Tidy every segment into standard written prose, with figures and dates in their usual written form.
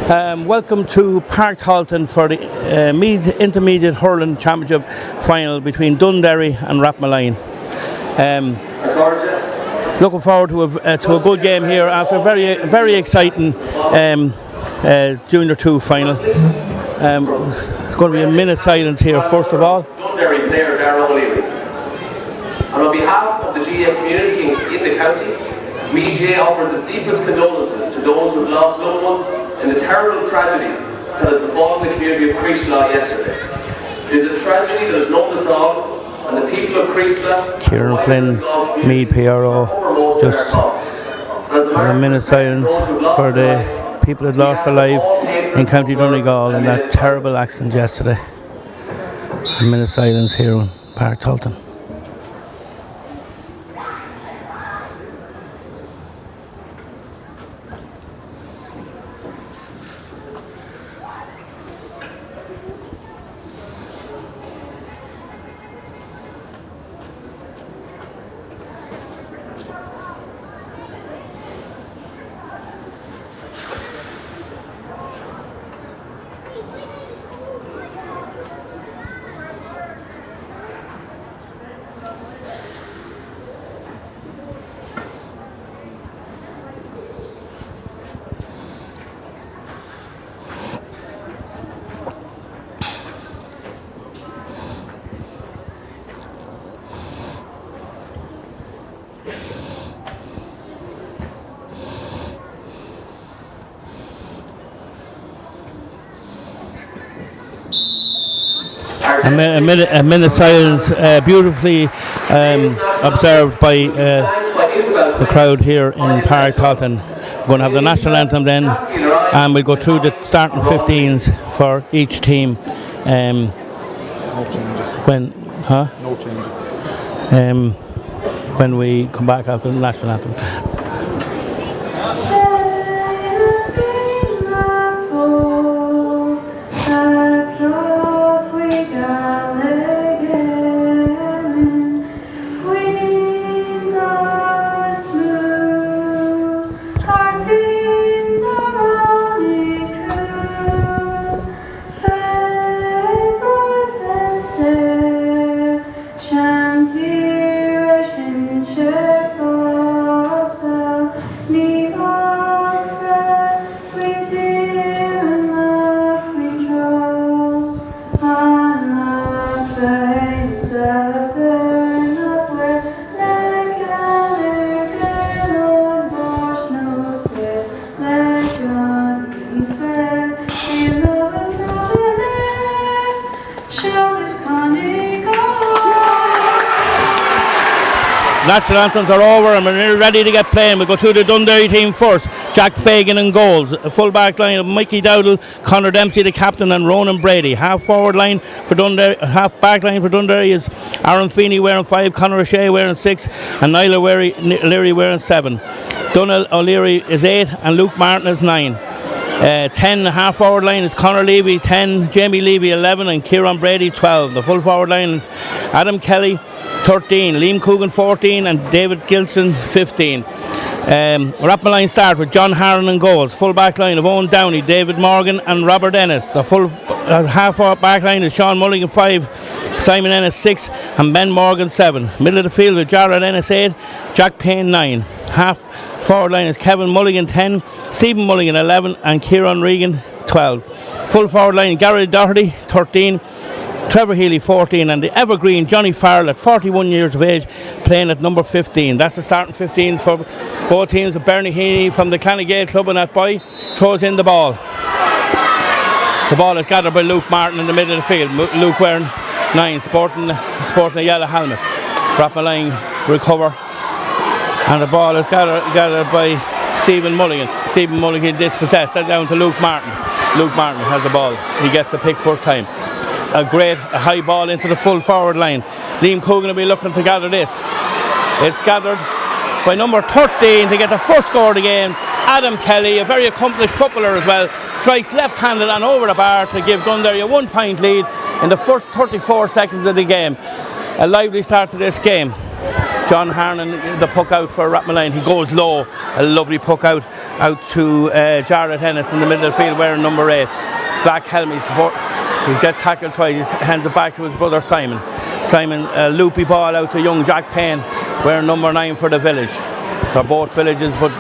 Welcome to Park Halton for the Intermediate Hurling Championship final between Dunderry and Rathmolyon. Looking forward to a good game here after a very exciting Junior 2 final. It's going to be a minute silence here first of all. Dunderry player and on behalf of the GA community in the county, we GA offers the deepest condolences to those who have lost loved ones in the terrible tragedy that has befallen the community of Creeslough yesterday. It is a tragedy that has known us all, and the people of Creeslough... Kieran Flynn, Mead PRO, just a minute silence for the people that lost their lives in County Donegal in that terrible accident yesterday. A minute silence here in Park Halton. A minute silence, beautifully observed by the crowd here in Park Halton. We're going to have the national anthem then, and we'll go through the starting 15s for each team. When we come back after the national anthem. National anthems are over and we're ready to get playing. We'll go through the Dunderry team first. Jack Fagan in goals. A full back line of Mikey Dowdall, Conor Dempsey the captain, and Ronan Brady. Half forward line for Dunderry, half back line for Dunderry is Aaron Feeney wearing 5, Conor O'Shea wearing 6, and Niall O'Leary wearing 7. Donald O'Leary is 8 and Luke Martin is 9. 10 half forward line is Conor Levy 10, Jamie Levy 11, and Kieran Brady 12. The full forward line is Adam Kelly 13, Liam Coogan 14, and David Gilson 15. Rathmolyon start with John Harron in goals. Full back line of Owen Downey, David Morgan, and Robert Ennis. The full half back line is Sean Mulligan 5, Simon Ennis 6, and Ben Morgan 7. Middle of the field with Jared Ennis 8, Jack Payne 9. Half forward line is Kevin Mulligan 10, Stephen Mulligan 11, and Kieran Regan 12. Full forward line Gary Doherty 13, Trevor Healy 14, and the evergreen Johnny Farrell at 41 years of age playing at number 15. That's the starting 15s for both teams. Bernie Heaney from the Clonagale club and that boy throws in the ball. The ball is gathered by Luke Martin in the middle of the field. Luke wearing 9, sporting a yellow helmet. Rathmolyon recover, and the ball is gathered by Stephen Mulligan. Stephen Mulligan dispossessed. That down to Luke Martin. Luke Martin has the ball. He gets the pick first time. A high ball into the full forward line. Liam Coogan will be looking to gather this. It's gathered by number 13 to get the first score of the game. Adam Kelly, a very accomplished footballer as well, strikes left-handed and over the bar to give Dunderry a 1-point lead in the first 34 seconds of the game. A lively start to this game. John Harnan, the puck out for Rathmolyon. He goes low, a lovely puck out to Jared Ennis in the middle of the field wearing number 8. Black helmet support. He's got tackled twice. He hands it back to his brother Simon. Simon, loopy ball out to young Jack Payne wearing number 9 for the Village. They're both villages, but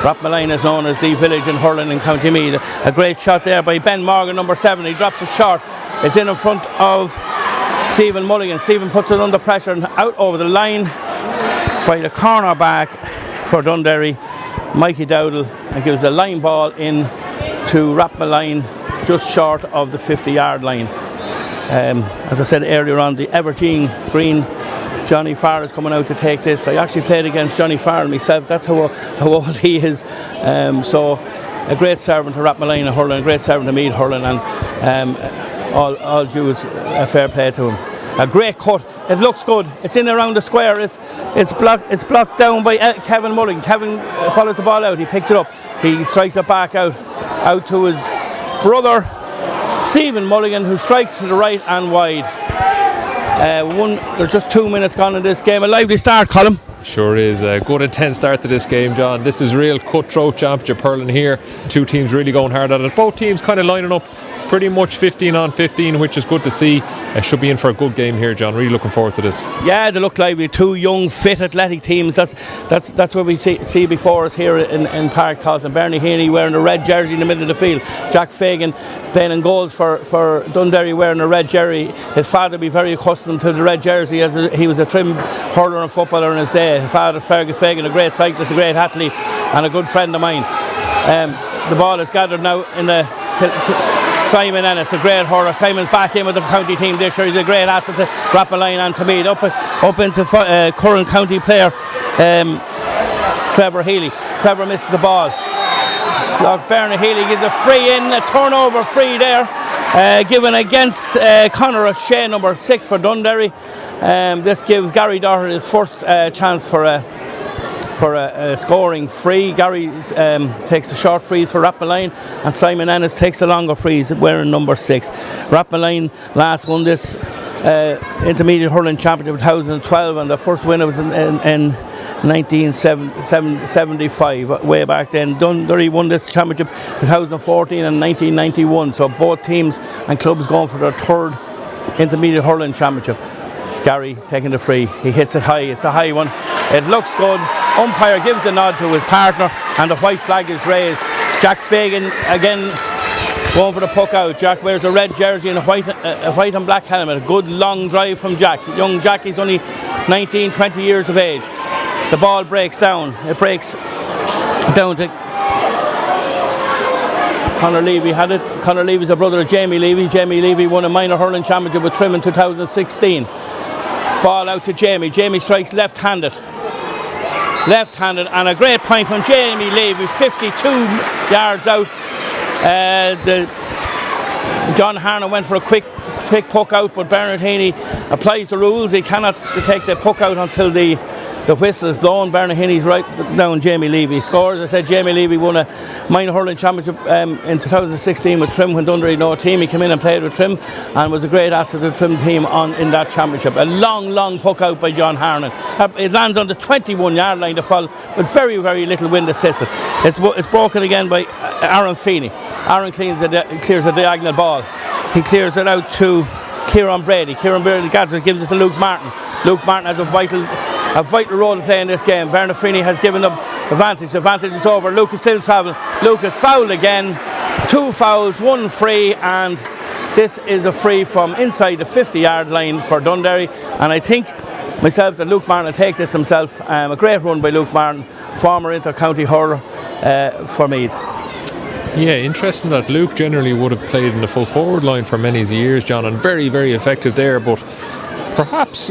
Rathmolyon is known as the village in hurling in County Meath. A great shot there by Ben Morgan, number 7. He drops it short. It's in front of Stephen Mulligan. Stephen puts it under pressure and out over the line by the cornerback for Dunderry, Mikey Dowdle, and gives the line ball in to Rathmolyon just short of the 50-yard line. As I said earlier on, the Evergreen Green Johnny Farr is coming out to take this. I actually played against Johnny Farr myself. That's how old he is. So a great servant to Rathmolyon hurling, a great servant to Meath hurling, and all due a fair play to him. A great cut. It looks good. It's in around the square. It's blocked down by Kevin Mulligan. Kevin follows the ball out. He picks it up. He strikes it back out to his brother Stephen Mulligan, who strikes to the right and wide. There's just 2 minutes gone in this game. A lively start, Colin. Sure is. A good intense start to this game, John. This is real cutthroat championship hurling here. Two teams really going hard at it. Both teams kind of lining up pretty much 15 on 15, which is good to see. Should be in for a good game here, John. Really looking forward to this. Yeah, they look lively. Two young, fit, athletic teams. That's what we see before us here in Park Talton. Bernie Heaney wearing a red jersey in the middle of the field. Jack Fagan playing in goals for Dunderry wearing a red jersey. His father would be very accustomed to the red jersey as he was a trim hurler and footballer in his day. His father, Fergus Fagan, a great cyclist, a great athlete, and a good friend of mine. The ball is gathered now in the Simon Ennis, a great hurler. Simon's back in with the county team this year. He's a great asset to Rathmolyon and to Meath. Up into current county player Trevor Healy. Trevor misses the ball. Bernard Healy gives a free in, a turnover free there, given against Conor O'Shea, number 6 for Dunderry. This gives Gary Doherty his first chance for a scoring free. Gary takes the short freeze for Rathmolyon, and Simon Ennis takes the longer freeze wearing number 6. Rathmolyon last won this Intermediate Hurling Championship 2012, and the first winner was in 1975, way back then. Dunderry won this championship 2014 and 1991, so both teams and clubs going for their third Intermediate Hurling Championship. Gary taking the free, he hits it high, it's a high one, it looks good. Umpire gives the nod to his partner and the white flag is raised. Jack Fagan again going for the puck out. Jack wears a red jersey and a white and black helmet. A good long drive from Jack. Young Jack, he's only 19, 20 years of age. The ball breaks down. It breaks down to Conor Levy had it. Conor Levy's a brother of Jamie Levy. Jamie Levy won a minor hurling championship with Trim in 2016. Ball out to Jamie. Jamie strikes left-handed, and a great point from Jamie Levy, 52 yards out. John Harnan went for a quick puck out, but Bernard Heaney applies the rules. He cannot take the puck out until the whistle is blown. Bernard Heaney's right down. Jamie Levy scores. I said Jamie Levy won a minor hurling championship in 2016 with Trim when Dunderry no team. He came in and played with Trim and was a great asset to the Trim team in that championship. A long puck out by John Harnan. It lands on the 21-yard line to fall with very little wind assisted. It's broken again by Aaron Feeney. Aaron clears a diagonal ball. He clears it out to Kieran Brady. Kieran Brady gives it to Luke Martin. Luke Martin has a vital role to play in this game. Bernard Feeney has given up advantage. The advantage is over. Luke is still travelling. Luke is fouled again. 2 fouls, 1 free, and this is a free from inside the 50-yard line for Dunderry. And I think myself that Luke Martin will take this himself. A great run by Luke Martin, former inter-county hurler for Meath. Yeah, interesting that Luke generally would have played in the full forward line for many years, John, and very effective there, but perhaps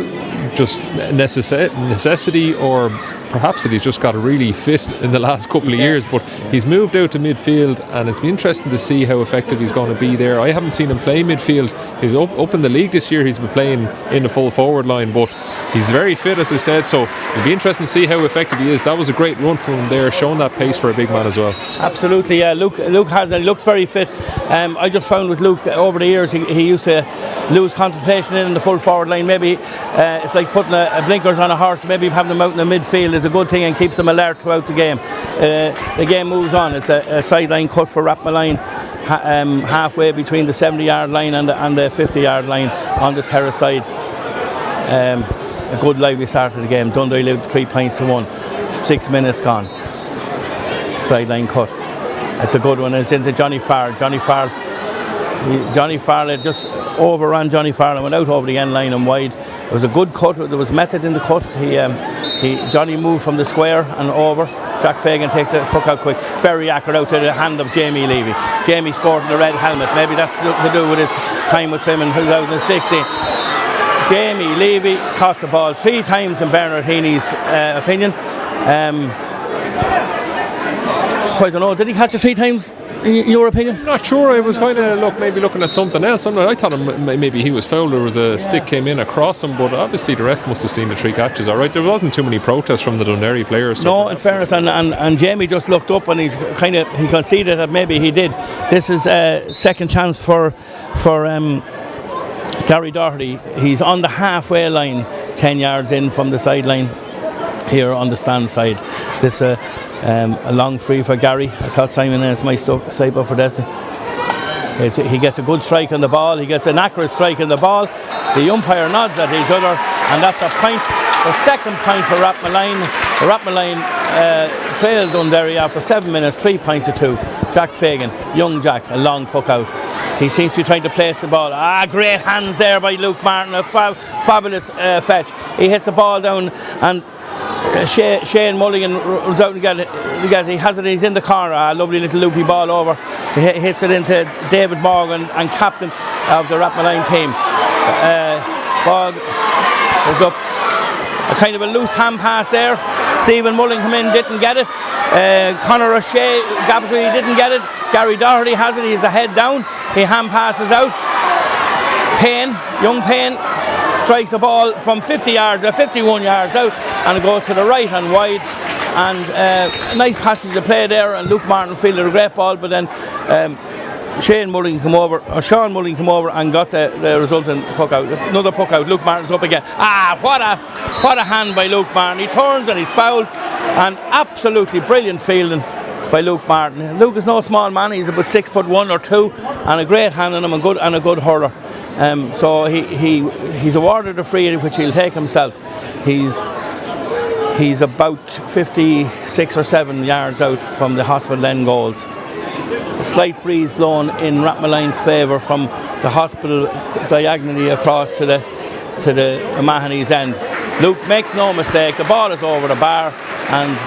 just necessity or perhaps that he's just got really fit in the last couple of years, but he's moved out to midfield, and it's been interesting to see how effective he's going to be there. I haven't seen him play midfield. He's up in the league this year. He's been playing in the full forward line, but he's very fit, as I said, so it'll be interesting to see how effective he is. That was a great run from him there, showing that pace for a big man as well. Absolutely, yeah. Luke has, and he looks very fit. I just found with Luke over the years, he used to lose concentration in the full forward line. Maybe it's like putting a blinkers on a horse. Maybe having them out in the midfield is a good thing and keeps them alert throughout the game. The game moves on. It's a sideline cut for Rathmolyon, halfway between the 70-yard line and the 50-yard line on the terrace side. A good lively start of the game. Dunderry led 3 points to 1. 6 minutes gone. Sideline cut. It's a good one. It's into Johnny Farr. Johnny Farr had just overran Johnny Farr and went out over the end line and wide. It was a good cut. There was method in the cut. Johnny moved from the square and over. Jack Fagan takes the puck out quick. Very accurate out to the hand of Jamie Levy. Jamie sporting the red helmet. Maybe that's to do with his time with him in 2016. Jamie Levy caught the ball 3 times in Bernard Heaney's opinion. I don't know, did he catch it 3 times in your opinion? Not sure. I was kind of looking at something else. I thought maybe he was fouled. There was a stick came in across him, but obviously the ref must have seen the 3 catches. All right, there wasn't too many protests from the Dunderry players. So no, in fairness, and Jamie just looked up and he conceded that maybe he did. This is a second chance for Gary Doherty. He's on the halfway line, 10 yards in from the sideline here on the stand side. This a long free for Gary. I thought Simon Ennis might save up for this. He gets a good strike on the ball. He gets an accurate strike on the ball. The umpire nods at each other, and that's a point. The second point for Rathmolyon. Rathmolyon trailed Dunderry after 7 minutes, 3 points to 2. Jack Fagan, young Jack, a long puck out. He seems to be trying to place the ball. Great hands there by Luke Martin. A fabulous fetch. He hits the ball down, and Shane Mulligan runs out and get it. He has it. He's in the corner. A lovely little loopy ball over. He hits it into David Morgan and captain of the Rathmolyon team. Ball goes up. A kind of a loose hand pass there. Stephen Mulligan come in, didn't get it. Conor O'Shea, Gabby didn't get it. Gary Doherty has it. He's a head down. He hand passes out. Young Payne strikes a ball from 50 yards or 51 yards out, and it goes to the right and wide. And a nice passage of play there, and Luke Martin fielded a great ball, but then Sean Mulligan come over and got the resulting puck out. Another puck out. Luke Martin's up again. What a hand by Luke Martin. He turns and he's fouled, and absolutely brilliant fielding by Luke Martin. Luke is no small man. He's about 6'1" or 2", and a great hand on him, and a good hurler. So he's awarded a free, which he'll take himself. He's about 56 or 7 yards out from the hospital end goals. A slight breeze blowing in Rathmolion's favour from the hospital diagonally across to the Mahoney's end. Luke makes no mistake. The ball is over the bar, and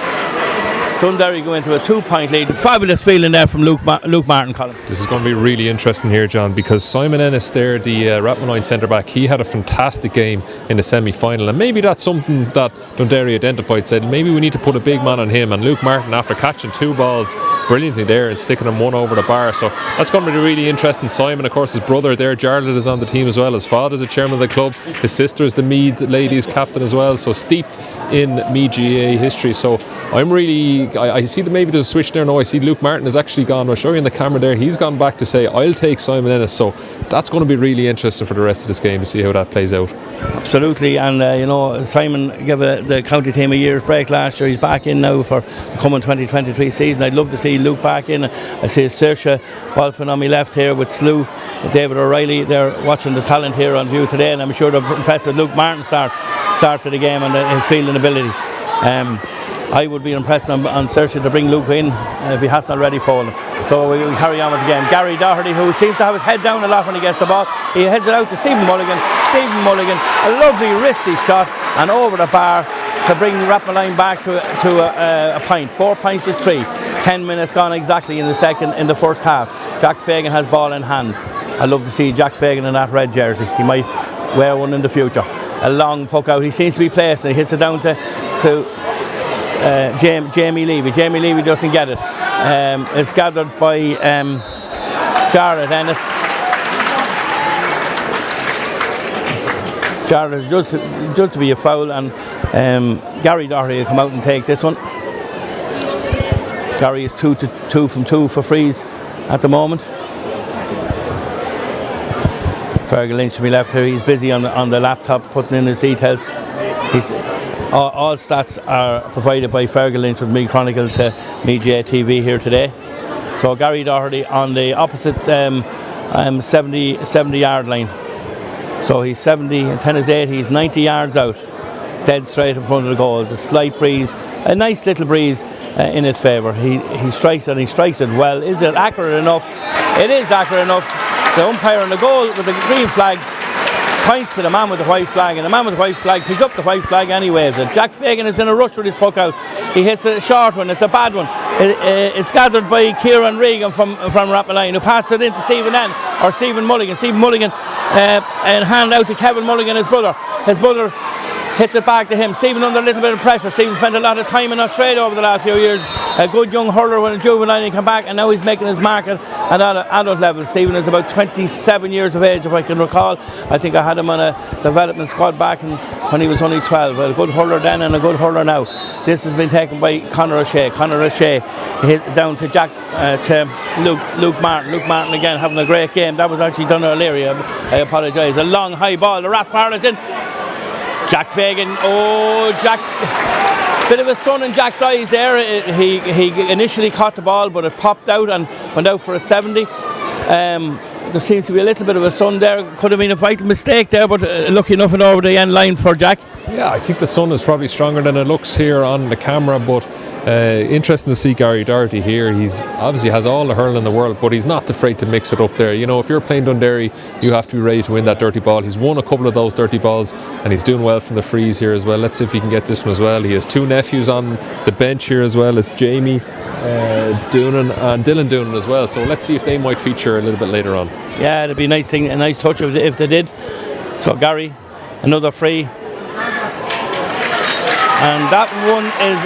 Dunderry go into a 2-point lead. Fabulous feeling there from Luke Martin, Colin. This is going to be really interesting here, John, because Simon Ennis there, the Rathmolyon centre-back, he had a fantastic game in the semi-final, and maybe that's something that Dunderry identified, said maybe we need to put a big man on him, and Luke Martin, after catching 2 balls brilliantly there and sticking them one over the bar, so that's going to be really interesting. Simon, of course, his brother there, Jarlath, is on the team as well. His father's a chairman of the club, his sister is the Meath ladies captain as well, so steeped in Meath GAA history. So I see that maybe there's a switch there now. I see Luke Martin has actually gone, I'll show you in the camera there, he's gone back to say I'll take Simon Ennis, so that's going to be really interesting for the rest of this game to see how that plays out. Absolutely, and Simon gave the county team a year's break last year. He's back in now for the coming 2023 season. I'd love to see Luke back in. I see Saoirse Bolfin on my left here with Slew, David O'Reilly. They're watching the talent here on view today, and I'm sure they're impressed with Luke Martin's start to the game and his fielding ability. I would be impressed on Saoirse to bring Luke in if he hasn't already fallen. So we carry on with the game. Gary Doherty, who seems to have his head down a lot when he gets the ball, he heads it out to Stephen Mulligan. Stephen Mulligan, a lovely wristy shot and over the bar to bring Rathmolyon back to a point. 4 points to 3. 10 minutes gone exactly in the first half. Jack Fagan has ball in hand. I'd love to see Jack Fagan in that red jersey. He might wear one in the future. A long puck out. He seems to be placed, and he hits it down to Jamie Levy. Jamie Levy doesn't get it. It's gathered by Jared Ennis. Jared is just to be a foul, and Gary Doherty will come out and take this one. Gary is 2 from 2 for frees at the moment. Fergal Lynch will be left here. He's busy on the laptop putting in his details. All stats are provided by Fergal Lynch with Me Chronicle to Media TV here today. So Gary Doherty on the opposite 70 yard line. So he's 70 and 10 is 80. He's 90 yards out, dead straight in front of the goals. A slight breeze, a nice little breeze in his favour. He strikes it, and he strikes it well. Is it accurate enough? It is accurate enough. The umpire on the goal with the green flag points to the man with the white flag, and the man with the white flag picks up the white flag and he waves it. Jack Fagan is in a rush with his puck out. He hits a short one. It's a bad one. It's gathered by Kieran Regan from Rathmolyon, who passes it into Stephen Mulligan. Stephen Mulligan and hand out to Kevin Mulligan, his brother. His brother hits it back to him. Stephen under a little bit of pressure. Stephen spent a lot of time in Australia over the last few years. A good young hurler when a juvenile, he came back, and now he's making his mark at adult level. Stephen is about 27 years of age, if I can recall. I think I had him on a development squad back when he was only 12. A good hurler then and a good hurler now. This has been taken by Conor O'Shea. Conor O'Shea hit down to Luke Martin. Luke Martin again having a great game. That was actually Dunderry O'Leary. I apologise. A long high ball. The Rathmolyon in. Jack Fagan. Oh, Jack. Bit of a sun in Jack's eyes there. He initially caught the ball, but it popped out and went out for a 70. There seems to be a little bit of a sun there. Could have been a vital mistake there, but lucky enough and over the end line for Jack. Yeah, I think the sun is probably stronger than it looks here on the camera, but interesting to see Gary Doherty here. He's obviously has all the hurling in the world, but he's not afraid to mix it up there. You know, if you're playing Dunderry, you have to be ready to win that dirty ball. He's won a couple of those dirty balls, and he's doing well from the frees here as well. Let's see if he can get this one as well. He has 2 nephews on the bench here as well. It's Jamie Doonan and Dylan Doonan as well. So let's see if they might feature a little bit later on. Yeah, it'd be a nice thing, a nice touch if they did. So Gary, another free. And that one is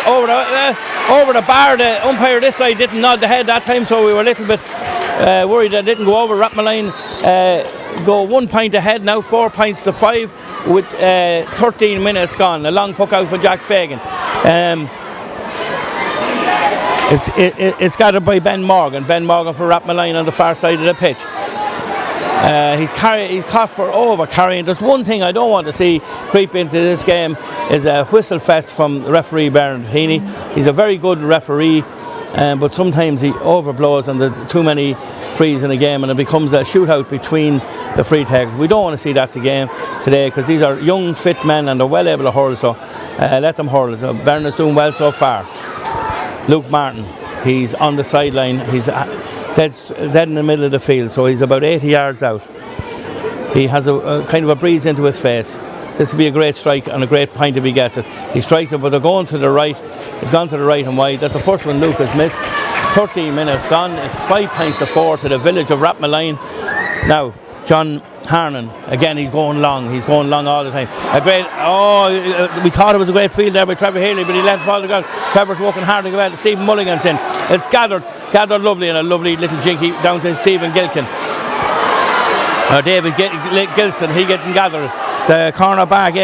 over the bar. The umpire this side didn't nod the head that time, so we were a little bit worried that it didn't go over. Rathmolyon go 1 point ahead now, 4 points to 5 with 13 minutes gone. A long puck out for Jack Fagan. It's gathered by Ben Morgan. Ben Morgan for Rathmolyon on the far side of the pitch. He's caught for over carrying. There's one thing I don't want to see creep into this game is a whistle fest from referee Bernard Heaney. He's a very good referee, but sometimes he overblows and there's too many frees in a game and it becomes a shootout between the free takers. We don't want to see that today because these are young fit men and they're well able to hurl, so let them hurl. Bernard's doing well so far. Luke Martin, he's on the sideline. He's dead in the middle of the field, so he's about 80 yards out. He has a kind of a breeze into his face. This will be a great strike and a great point if he gets it. He strikes it, but they're going to the right. He's gone to the right and wide. That's the first one Luke has missed. 13 minutes gone. It's 5 points to 4 to the village of Rathmolyon. Now, John Harnan, again, he's going long all the time. We thought it was a great field there by Trevor Haley, but he let it fall to the ground. Trevor's working hard to go out. Stephen Mulligan's in. It's gathered lovely, and a lovely little jinky down to Stephen Gilkin. David Gilson, he getting gathered. The corner back,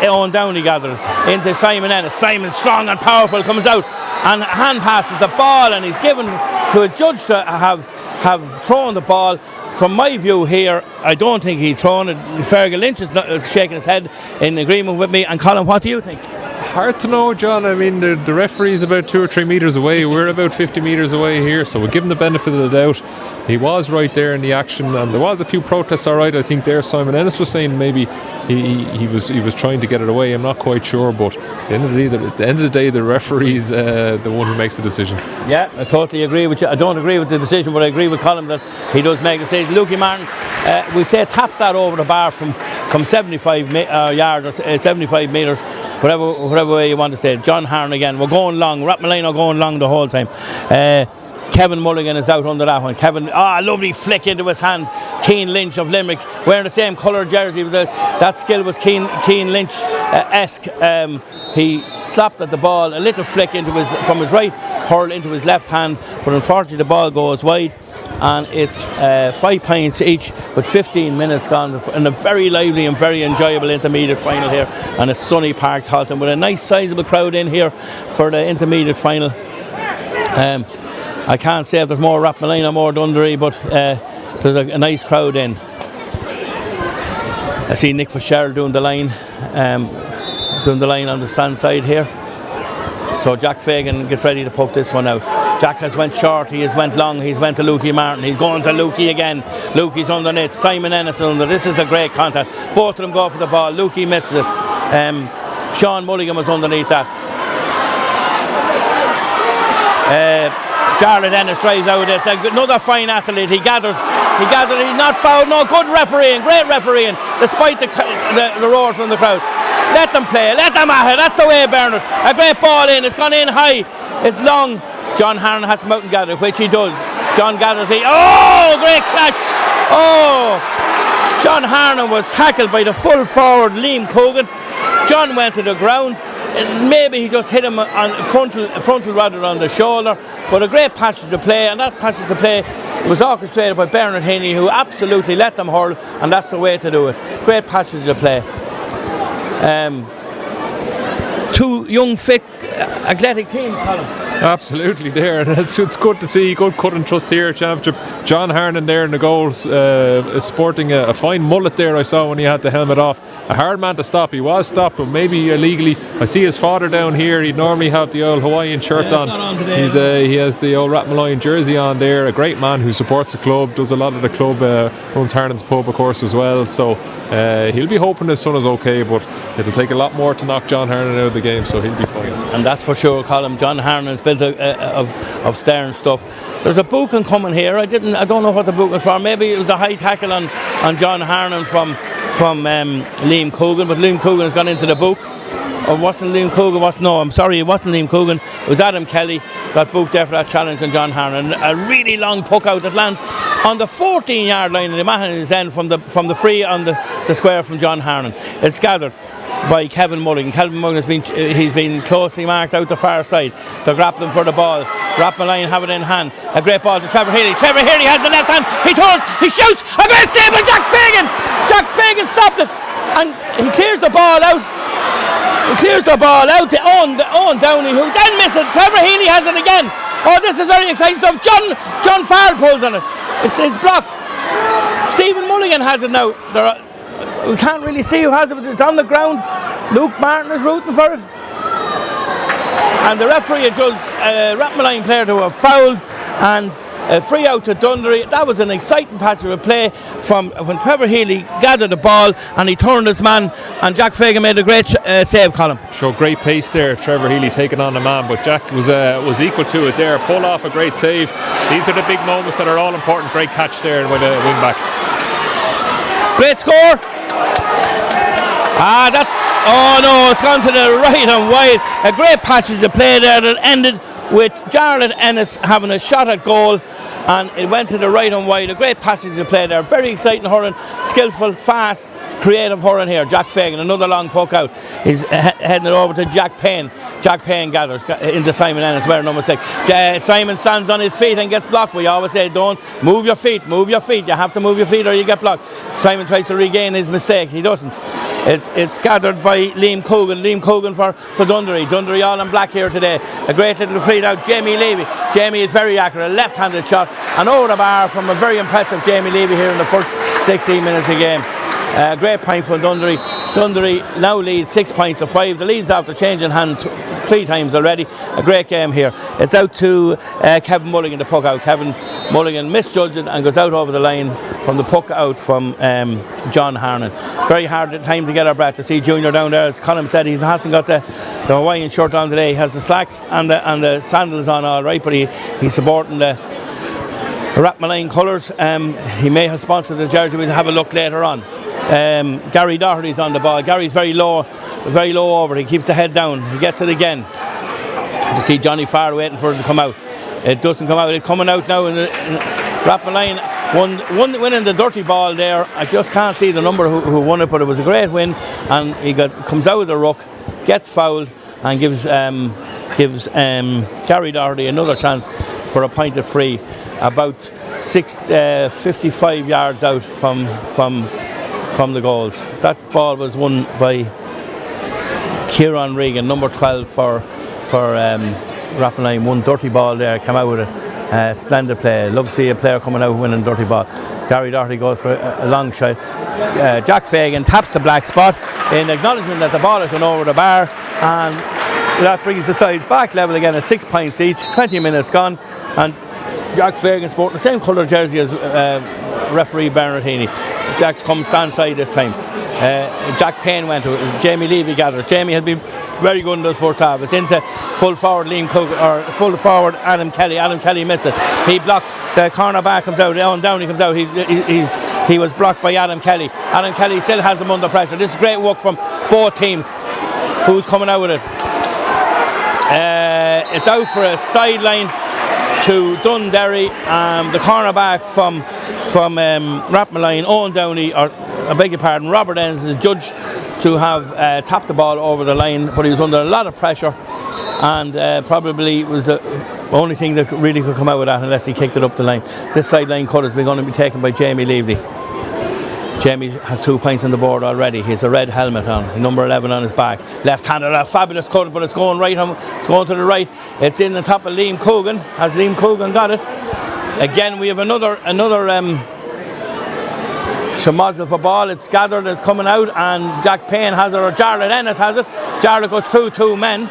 Owen Downey gathered into Simon Ennis. Simon, strong and powerful, comes out and hand passes the ball, and he's given to a judge to have thrown the ball. From my view here, I don't think he's thrown it. Fergal Lynch is shaking his head in agreement with me. And Colin, what do you think? Hard to know, John. I mean, the referee's about 2 or 3 metres away. We're about 50 metres away here, so we'll give him the benefit of the doubt. He was right there in the action, and there was a few protests. All right, I think there Simon Ennis was saying maybe he was trying to get it away. I'm not quite sure, but at the end of the day, the referee's the one who makes the decision. Yeah, I totally agree with you. I don't agree with the decision, but I agree with Colin that he does make the decision. Lukey Martin, we say taps that over the bar from 75 yards or 75 metres, whatever way you want to say it. John Harn again. We're going long. Rathmolyon are going long the whole time. Kevin Mulligan is out under that one. Kevin, lovely flick into his hand. Keane Lynch of Limerick, wearing the same colour jersey. That skill was Keane Lynch-esque. He slapped at the ball, a little flick from his right hurl into his left hand, but unfortunately the ball goes wide, and it's 5 points each with 15 minutes gone in a very lively and very enjoyable intermediate final here on a sunny Park Halton with a nice sizable crowd in here for the intermediate final. I can't say if there's more Rathmolyon or more Dunderry, but there's a nice crowd in. I see Nick Fitzgerald doing the line on the stand side here. So Jack Fagan gets ready to poke this one out. Jack has went short, he has went long, he's went to Lukey Martin, he's going to Lukey again. Lukey's underneath, Simon Ennis under. This is a great contact. Both of them go for the ball, Lukey misses it. Sean Mulligan was underneath that. Jarlath Ennis drives out. It's another fine athlete. He gathers. He's not fouled. No, good refereeing, great refereeing, despite the roar from the crowd. Let them play. Let them at it. That's the way, Bernard. A great ball in. It's gone in high. It's long. John Harnan has to come out and gather, which he does. John gathers. Great clash. John Harnan was tackled by the full forward Liam Coogan. John went to the ground. Maybe he just hit him on frontal rather than on the shoulder, but a great passage of play, and that passage of play was orchestrated by Bernard Heaney, who absolutely let them hurl, and that's the way to do it. Great passage of play. Two young, fit, athletic teams, Colin. Absolutely there, and it's good to see. Good cut and trust here championship. John Harnan there in the goals, sporting a fine mullet there. I saw when he had the helmet off. A hard man to stop. He was stopped, but maybe illegally. I see his father down here. He'd normally have the old Hawaiian shirt on. Not on today, he has the old Rathmolyon jersey on there. A great man who supports the club, does a lot of the club, runs Harnan's pub of course as well. So he'll be hoping his son is okay, but it'll take a lot more to knock John Harnan out of the game, so he'll be fine. And that's for sure, Colin. John Harnan's built of stern stuff. There's a booking coming here. I don't know what the booking was for. Maybe it was a high tackle on John Harnan from Liam Coogan, but Liam Coogan has gone into the book. Or wasn't Liam Coogan? It wasn't Liam Coogan. It was Adam Kelly got booked there for that challenge on John Harnan. A really long puck out that lands on the 14-yard line in the Mahon's end from the free on the square from John Harnan. It's gathered by Kevin Mulligan. Kevin Mulligan he's been closely marked out the far side. They're grappling for the ball. Rathmolyon have it in hand. A great ball to Trevor Healy. Trevor Healy has the left hand. He turns. He shoots. A great save by Jack Fagan. Jack Fagan stopped it, and he clears the ball out. To Owen Downey, who then misses. Trevor Healy has it again. This is very exciting stuff. John Farrell pulls on it. It's blocked. Stephen Mulligan has it now. We can't really see who has it, but it's on the ground. Luke Martin is rooting for it. And the referee adjusts Rathmolyon player to have fouled, and free out to Dunderry. That was an exciting passage of play from when Trevor Healy gathered the ball and he turned his man, and Jack Fagan made a great save, Colin. Showed great pace there, Trevor Healy taking on the man, but Jack was equal to it there. Pull off a great save. These are the big moments that are all important. Great catch there by the wing back. Great score. It's gone to the right and wide. A great passage of play there that ended with Jarlath Ennis having a shot at goal, and it went to the right and wide. A great passage of play there. Very exciting hurling, skillful, fast, creative hurling here. Jack Fagan, another long poke out. He's heading it over to Jack Payne. Jack Payne gathers into Simon Ennis, wearing number 6. Simon stands on his feet and gets blocked. We always say, don't move your feet. You have to move your feet or you get blocked. Simon tries to regain his mistake. He doesn't. It's gathered by Liam Coogan for Dunderry. Dunderry all in black here today. A great little feed out, Jamie Levy. Jamie is very accurate, a left-handed shot, and over the bar from a very impressive Jamie Levy here in the first 16 minutes of the game. Great point from Dunderry. Dunderry now leads 6 points to 5. The lead's after changing hand 3 times already. A great game here. It's out to Kevin Mulligan, the puck out. Kevin Mulligan misjudged it and goes out over the line from the puck out from John Harnan. Very hard time to get our breath to see Junior down there. As Colin said, he hasn't got the Hawaiian shirt on today. He has the slacks and the sandals on all right, but he's supporting the Rathmolyon colours. He may have sponsored the jersey. We'll have a look later on. Gary Doherty's on the ball. Gary's very low over. He keeps the head down. He gets it again. To see Johnny Farr waiting for it to come out. It doesn't come out. It's coming out now in Rathmolyon. One winning the dirty ball there. I just can't see the number who won it, but it was a great win. And he comes out of the ruck, gets fouled, and gives Gary Doherty another chance for a pointed free, about 55 yards out from the goals. That ball was won by Kieran Regan, number 12 for Rathmolyon. One dirty ball there, came out with a splendid play. Love to see a player coming out winning dirty ball. Gary Doherty goes for a long shot. Jack Fagan taps the black spot in acknowledgement that the ball has gone over the bar, and that brings the sides back level again at 6 points each. 20 minutes gone, and Jack Fagan sporting the same colour jersey as referee Bernard Heaney. Jack's come stand side this time. Jack Payne went to it. Jamie Levy gathers. Jamie has been very good in this first half. It's into full forward Liam Cook, or full forward Adam Kelly. Adam Kelly missed it. He blocks. The corner back comes out. Down he comes out. He was blocked by Adam Kelly. Adam Kelly still has him under pressure. This is great work from both teams. Who's coming out with it? It's out for a sideline to Dunderry. The cornerback from Rathmolyon, Owen Downey, or I beg your pardon, Robert Enns, is judged to have tapped the ball over the line, but he was under a lot of pressure, and probably was the only thing that really could come out of that unless he kicked it up the line. This sideline cut is going to be taken by Jamie Levy. Jamie has 2 points on the board already. He has a red helmet on, number 11 on his back. Left-handed, a fabulous cut, but it's going right. It's going to the right. It's in the top of Liam Coogan. Has Liam Coogan got it? Again, we have another Shamazel for ball. It's gathered, it's coming out, and Jack Payne has it, or Jarlath Ennis has it. Jarlath goes through 2 men.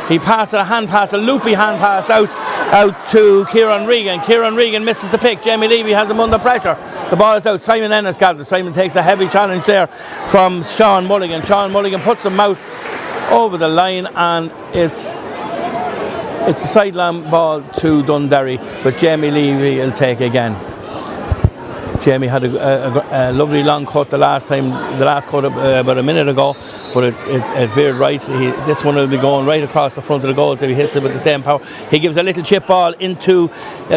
He passes a hand pass, a loopy hand pass out to Kieran Regan. Kieran Regan misses the pick. Jamie Levy has him under pressure. The ball is out. Simon Ennis gathers. Simon takes a heavy challenge there from Sean Mulligan. Sean Mulligan puts him out over the line, and it's a sideline ball to Dunderry, but Jamie Levy will take again. Jamie had a lovely long cut the last cut about a minute ago, but it veered right. This one will be going right across the front of the goal if he hits it with the same power. He gives a little chip ball into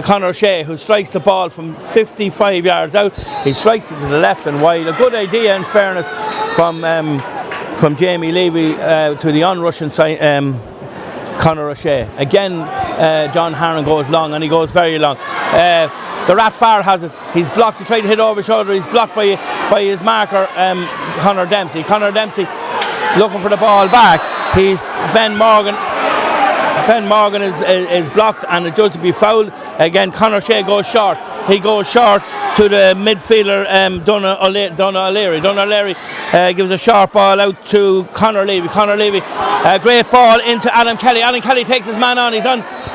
Conor O'Shea, who strikes the ball from 55 yards out. He strikes it to the left and wide. A good idea, in fairness, from Jamie Levy to the on-rushing side, Conor O'Shea. Again, John Harron goes long, and he goes very long. The Rathfar has it. He's blocked. He tried to hit over his shoulder. He's blocked by his marker, Conor Dempsey. Conor Dempsey looking for the ball back. He's Ben Morgan. Ben Morgan is blocked, and the judge will be fouled. Again, Conor Shea goes short. He goes short to the midfielder, Donna O'Leary. Donna O'Leary gives a short ball out to Conor Levy. Conor Levy, a great ball into Adam Kelly. Adam Kelly takes his man on.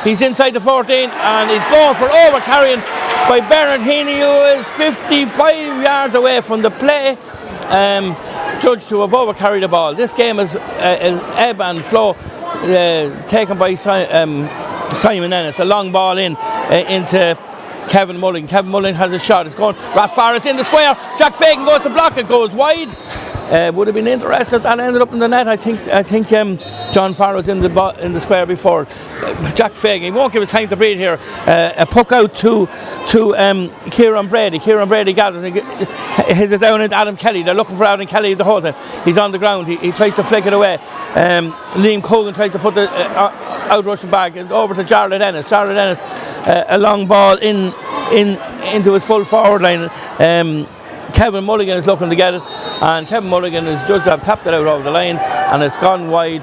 He's inside the 14, and he's going for overcarrying by Bernard Heaney, who is 55 yards away from the play. Judged to have overcarried the ball. This game is ebb and flow, taken by Simon Ennis. A long ball into Kevin Mulligan. Kevin Mulligan has a shot. It's going. Rathfar is in the square. Jack Fagan goes to block it. Goes wide. Would have been interested. That ended up in the net. I think John Farr was in the square before. Jack Fagan. He won't give us time to breathe here. A puck out to Kieran Brady. Kieran Brady gathers. Hits it down into Adam Kelly. They're looking for Adam Kelly the whole time. He's on the ground. He tries to flick it away. Liam Cogan tries to put the out rushing back. It's over to Jarlath Ennis. Jarlath Ennis, a long ball into his full forward line. Kevin Mulligan is looking to get it, and Kevin Mulligan is judged to have tapped it out over the line, and it's gone wide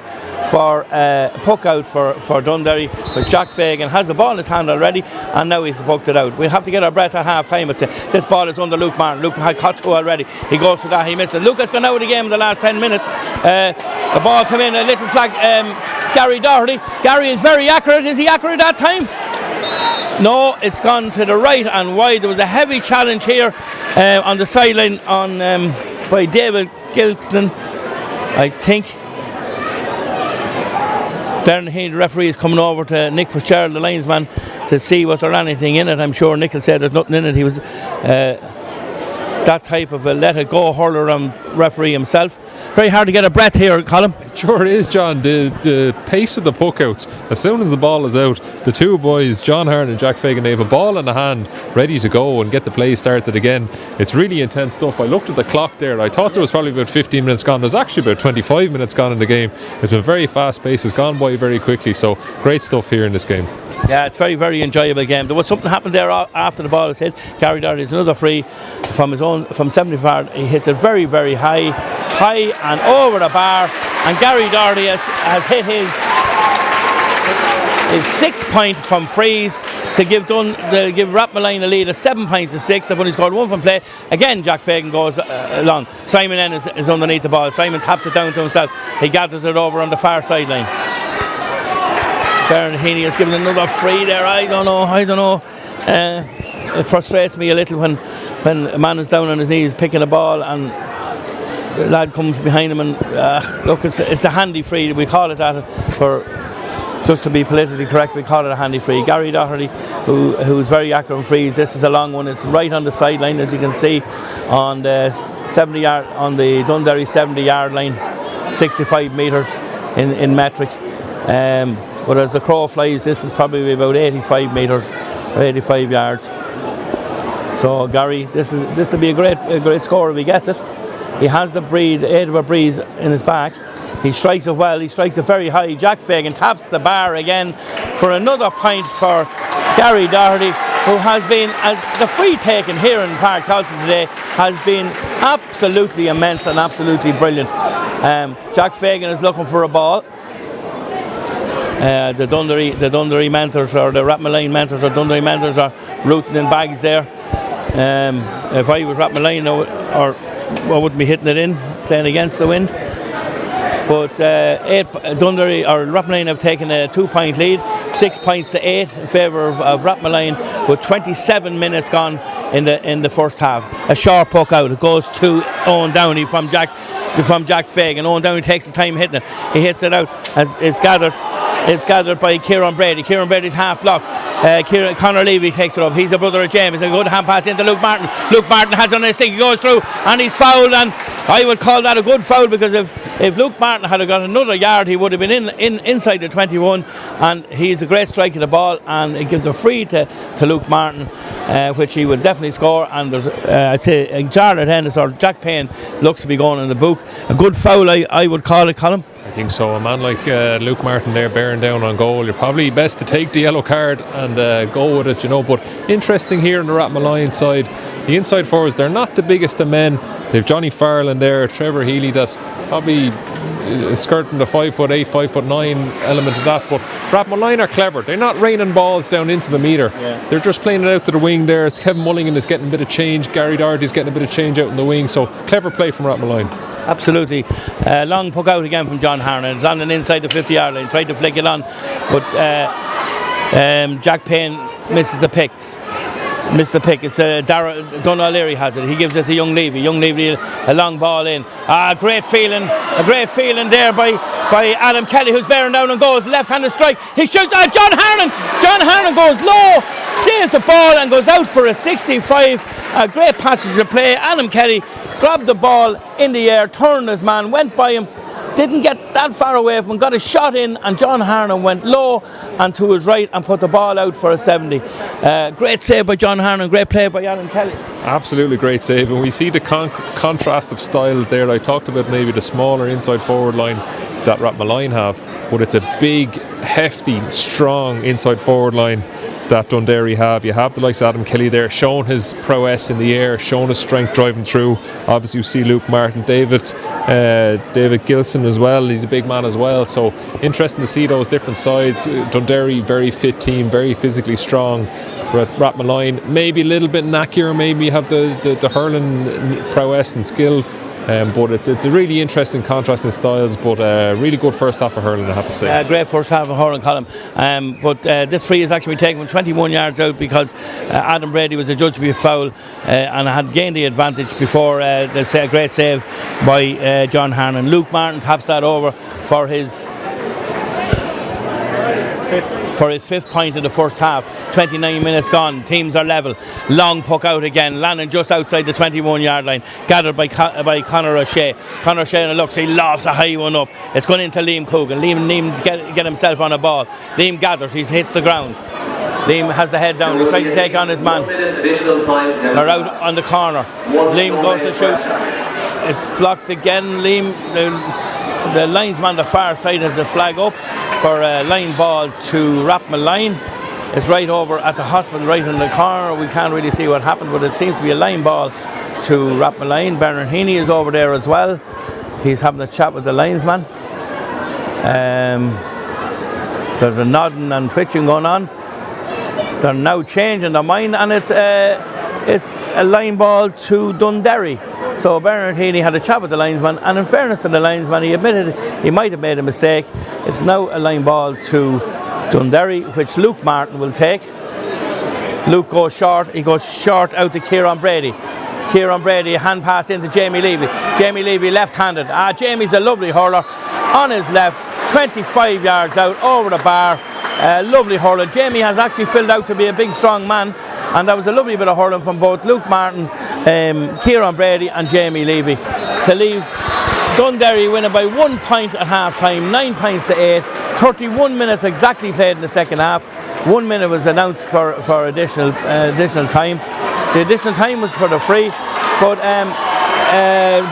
for a puck out for Dunderry. But Jack Fagan has the ball in his hand already, and now he's poked it out. We'll have to get our breath at half time. This ball is under Luke Martin. Luke had caught two already. He goes to that, he missed it. Luke has gone out of the game in the last 10 minutes. The ball came in, a little flag. Gary Doherty. Gary is very accurate. Is he accurate that time? No, it's gone to the right and wide. There was a heavy challenge here on the sideline by David Gilkston. I think Bernard Heaney, the referee, is coming over to Nick Fitzgerald, the linesman, to see was there anything in it. I'm sure Nick will say there's nothing in it. He was that type of a let-it-go hurler referee himself. very hard to get a breath here, Colin. Sure it is, John. The pace of the puckouts, as soon as the ball is out, the two boys, John Harn and Jack Fagan, they have a ball in the hand, ready to go and get the play started again. It's really intense stuff. I looked at the clock there. I thought there was probably about 15 minutes gone. There's actually about 25 minutes gone in the game. It's been very fast paced. It's gone by very quickly. So great stuff here in this game. Yeah, it's very, very enjoyable game. There was something happened there after the ball was hit. Gary Doherty is another free from 75. He hits it very, very high and over the bar. And Gary Doherty has hit his 6 point from frees to give Rathmolyon the lead of 7 points to 6. They've only scored one from play. Again, Jack Fagan goes along. Simon N is underneath the ball. Simon taps it down to himself. He gathers it over on the far sideline. Darren Heaney has given another free there. I don't know. It frustrates me a little when a man is down on his knees picking a ball and the lad comes behind him and look, it's a handy free. We call it that for just to be politically correct. We call it a handy free. Gary Doherty, who's very accurate on frees. This is a long one. It's right on the sideline, as you can see, on the 70 yard on the Dunderry 70-yard line, 65 metres in metric. But as the crow flies, this is probably about 85 metres, 85 yards. So Gary, this will be a great score if he gets it. He has the aid of a breeze in his back. He strikes it well. He strikes it very high. Jack Fagan taps the bar again for another point for Gary Doherty, who has been, as the free taken here in Park Tolton today, has been absolutely immense and absolutely brilliant. Jack Fagan is looking for a ball. The Dunderry mentors or the Rathmolyon mentors or Dunderry mentors are rooting in bags there. If I was Rathmolyon, I wouldn't be hitting it in, playing against the wind. But Dunderry or Rathmolyon have taken a 2 point lead, 6 points to 8 in favour of Rathmolyon, with 27 minutes gone in the first half. A short puck out. It goes to Owen Downey from Jack Fagan. Owen Downey takes his time hitting it. He hits it out. It's gathered by Kieran Brady. Kieran Brady's half block. Conor Levy takes it up. He's a brother of James. A good hand pass into Luke Martin. Luke Martin has on his stick. He goes through and he's fouled. And I would call that a good foul, because if Luke Martin had got another yard, he would have been inside the 21. And he's a great strike of the ball, and it gives a free to Luke Martin, which he will definitely score. And there's I'd say Charlotte Hennis or Jack Payne looks to be going in the book. A good foul, I would call it, Colin. I think so. A man like Luke Martin there bearing down on goal, you're probably best to take the yellow card and go with it, But interesting here on the Rathmolyon side, the inside forwards, they're not the biggest of men. They've Johnny Farrell there, Trevor Healy, that probably skirting the 5'8", 5'9" element of that. But Rathmolyon are clever. They're not raining balls down into the metre. Yeah. They're just playing it out to the wing there. Kevin Mulligan is getting a bit of change. Gary Doherty's getting a bit of change out in the wing. So clever play from Rathmolyon. Absolutely. Long puck out again from John Harnan. It's on and inside the 50-yard line. Tried to flick it on, but Jack Payne misses the pick. It's Don O'Leary has it. He gives it to Young Levy. Young Levy, a long ball in. Great feeling there by Adam Kelly, who's bearing down and goes left-handed strike. He shoots. John Harnan goes low, saves the ball and goes out for a 65. A great passage of play. Adam Kelly grabbed the ball in the air, turned his man, went by him, didn't get that far away from him, got a shot in, and John Harnan went low and to his right and put the ball out for a 70. Great save by John Harnan, great play by Adam Kelly. Absolutely great save, and we see the contrast of styles there. I talked about maybe the smaller inside forward line that Rathmolyon have, but it's a big, hefty, strong inside forward line that Dunderry have. You have the likes of Adam Kelly there, showing his prowess in the air, showing his strength driving through. Obviously you see Luke Martin, David Gilson as well. He's a big man as well, so interesting to see those different sides. Dunderry, very fit team, very physically strong. Rathmolyon maybe a little bit knackier, maybe have the hurling prowess and skill. But it's a really interesting contrast in styles, but really good first half of hurling, I have to say. Great first half of hurling, Colin. But this free is actually taken from 21 yards out, because Adam Brady was adjudged to be a foul and had gained the advantage before the great save by John Harnan. Luke Martin taps that over for his for his 5th point of the first half. 29 minutes gone, teams are level. Long puck out again, landing just outside the 21-yard line, gathered by Conor O'Shea. Conor O'Shea looks, he lofts a high one up. It's going into Liam Coogan. Liam get himself on a ball. Liam gathers, he hits the ground. Liam has the head down, he's trying to take on his man. They're out on the corner. Liam goes to shoot. It's blocked again. Liam, the linesman on the far side has a flag up for a line ball to Rathmolyon. It's right over at the hospital, right in the corner. We can't really see what happened, but it seems to be a line ball to Rathmolyon. Bernard Heaney is over there as well. He's having a chat with the linesman. There's a nodding and twitching going on. They're now changing their mind, and it's a line ball to Dunderry. So Bernard Heaney had a chat with the linesman, and in fairness to the linesman, he admitted he might have made a mistake. It's now a line ball to Dunderry, which Luke Martin will take. Luke goes short. He goes short out to Kieran Brady. Kieran Brady, a hand pass into Jamie Levy. Jamie Levy left-handed. Jamie's a lovely hurler on his left, 25 yards out over the bar. Lovely hurling. Jamie has actually filled out to be a big, strong man, and that was a lovely bit of hurling from both Luke Martin, Kieran Brady, and Jamie Levy to leave Dunderry winning by 1 point at half time, 9 points to 8. 31 minutes exactly played in the second half. 1 minute was announced for additional time. The additional time was for the free, but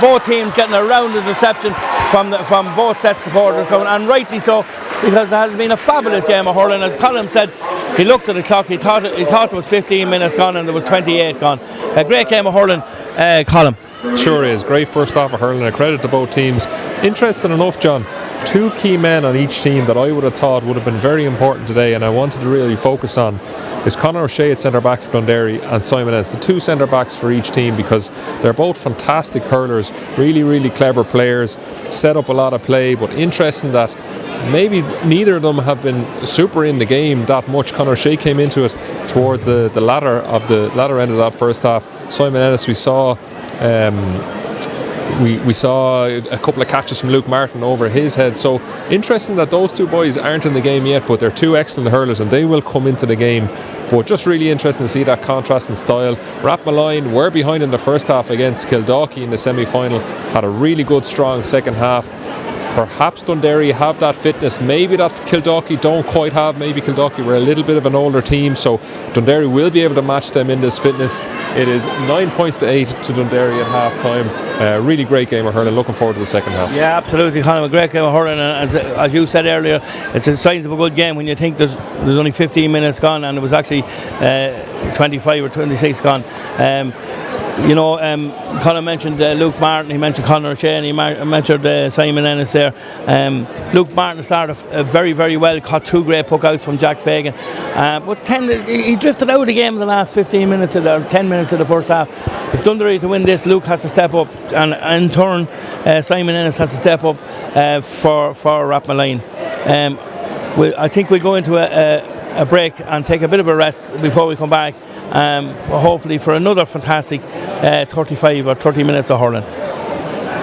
both teams getting a rounded reception from both sets of supporters coming, and rightly so, because it has been a fabulous game of hurling. As Colin said, he looked at the clock, he thought there was 15 minutes gone and there was 28 gone. A great game of hurling, Colin. Sure is. Great first half of hurling. A credit to both teams. Interesting enough, John, 2 key men on each team that I would have thought would have been very important today, and I wanted to really focus on, is Conor O'Shea at centre back for Dunderry and Simon Ennis, the 2 centre backs for each team, because they're both fantastic hurlers, really, really clever players, set up a lot of play, but interesting that maybe neither of them have been super in the game that much. Conor O'Shea came into it towards the latter end of that first half. Simon Ennis, we saw a couple of catches from Luke Martin over his head. So interesting that those 2 boys aren't in the game yet, but they're 2 excellent hurlers and they will come into the game. But just really interesting to see that contrast in style. Rathmolyon were behind in the first half against Kildalkey in the semi-final, had a really good strong second half. Perhaps Dunderry have that fitness, maybe that Kildalkey don't quite have. Maybe Kildalkey were a little bit of an older team, so Dunderry will be able to match them in this fitness. It is 9 points to 8 to Dunderry at half time. Really great game of hurling. Looking forward to the second half. Yeah, absolutely, Conor. A great game of hurling, and as you said earlier, it's a signs of a good game when you think there's only 15 minutes gone and it was actually 25 or 26 gone. Colin mentioned Luke Martin, he mentioned Conor O'Shea, and he mentioned Simon Ennis there. Luke Martin started very, very well, caught 2 great puck-outs from Jack Fagan, but he drifted out of the game in the last 15 minutes or 10 minutes of the first half. If Dunderry to win this, Luke has to step up, and in turn Simon Ennis has to step up for Rathmolyon. I think we'll go into a break and take a bit of a rest before we come back, hopefully for another fantastic 35 or 30 minutes of hurling.